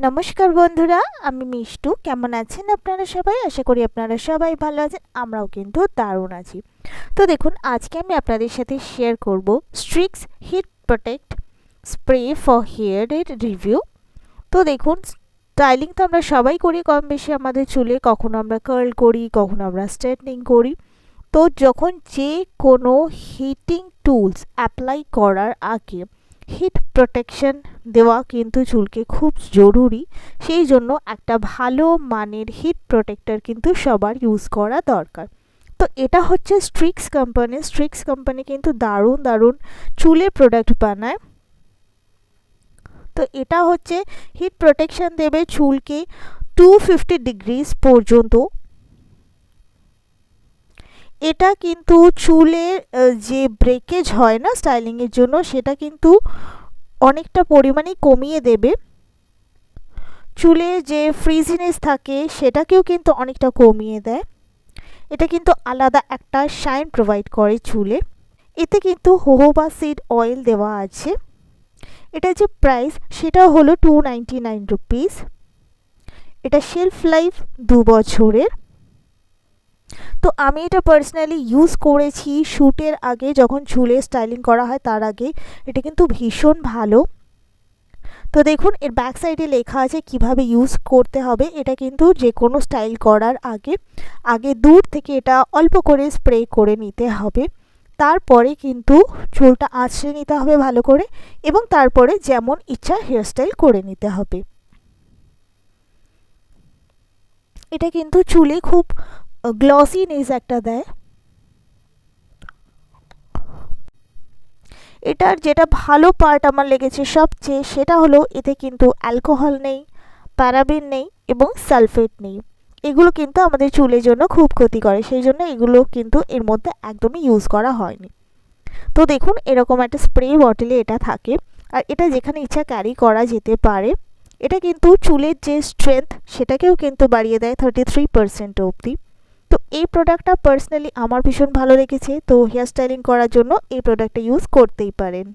নমস্কার বন্ধুরা, আমি মিষ্টু। কেমন আছেন আপনারা সবাই? আশা করি আপনারা সবাই ভালো আছেন। আমরাও কিন্তু দারুণ আছি। তো দেখুন, আজকে আমি আপনাদের সাথে শেয়ার করব Streax heat protect spray for hair এর রিভিউ। তো দেখুন, স্টাইলিং তো আমরা সবাই করি কম বেশি আমাদের চুলে। কখনো আমরা কার্ল করি, কখনো আমরা স্ট্রেটনিং করি। তো যখন যে কোনো হিটিং টুলস অ্যাপ্লাই করার আগে হিট প্রোটেকশন দেওয়া কিন্তু চুলকে খুব জরুরি। সেই জন্য একটা ভালো মানের হিট প্রোটেক্টর কিন্তু সবার ইউজ করা দরকার। তো এটা হচ্ছে স্ট্রিক্স কোম্পানি কিন্তু দারুণ দারুণ চুলের প্রোডাক্ট বানায়। তো এটা হচ্ছে হিট প্রোটেকশন দেবে চুলকে 250 ডিগ্রিজ পর্যন্ত। এটা কিন্তু চুলের যে ব্রেকেজ হয় না স্টাইলিংয়ের জন্য, সেটা কিন্তু অনেকটা পরিমাণে কমিয়ে দেবে। চুলে যে ফ্রিজিনেস থাকে সেটাকেও কিন্তু অনেকটা কমিয়ে দেয়। এটা কিন্তু আলাদা একটা শাইন প্রোভাইড করে চুলে। এতে কিন্তু হোহোবা সিড অয়েল দেওয়া আছে। এটা যে প্রাইস সেটা হলো 299 রুপিস। এটা শেলফ লাইফ 2 বছরের। তো আমি এটা পার্সোনালি ইউজ করেছি শ্যুটের আগে, যখন চুলে স্টাইলিং করা হয় তার আগে। এটা কিন্তু ভীষণ ভালো। তো দেখুন, এর ব্যাক সাইডে লেখা আছে কিভাবে ইউজ করতে হবে। এটা কিন্তু যে কোনো স্টাইল করার আগে দূর থেকে এটা অল্প করে স্প্রে করে নিতে হবে। তারপরে কিন্তু চুলটা আঁচড়ে নিতে হবে ভালো করে, এবং তারপরে যেমন ইচ্ছা হেয়ারস্টাইল করে নিতে হবে। এটা কিন্তু চুলে খুব গ্লসিনেস একটা দেয়। এটার যেটা ভালো পার্ট আমার লেগেছে সবচেয়ে, সেটা হলো এতে কিন্তু অ্যালকোহল নেই, প্যারাবেন নেই এবং সালফেট নেই। এগুলো কিন্তু আমাদের চুলের জন্য খুব ক্ষতি করে, সেই জন্য এগুলো কিন্তু এর মধ্যে একদমই ইউজ করা হয়নি। তো দেখুন, এরকম একটা স্প্রে বটলে এটা থাকে, আর এটা যেখানে ইচ্ছা ক্যারি করা যেতে পারে। এটা কিন্তু চুলের যে স্ট্রেংথ সেটাকেও কিন্তু বাড়িয়ে দেয় 33% অবধি। তো এই প্রোডাক্টটা পার্সোনালি আমার ভীষণ ভালো লেগেছে। তো হেয়ার স্টাইলিং করার জন্য এই প্রোডাক্টটা ইউজ করতেই পারেন।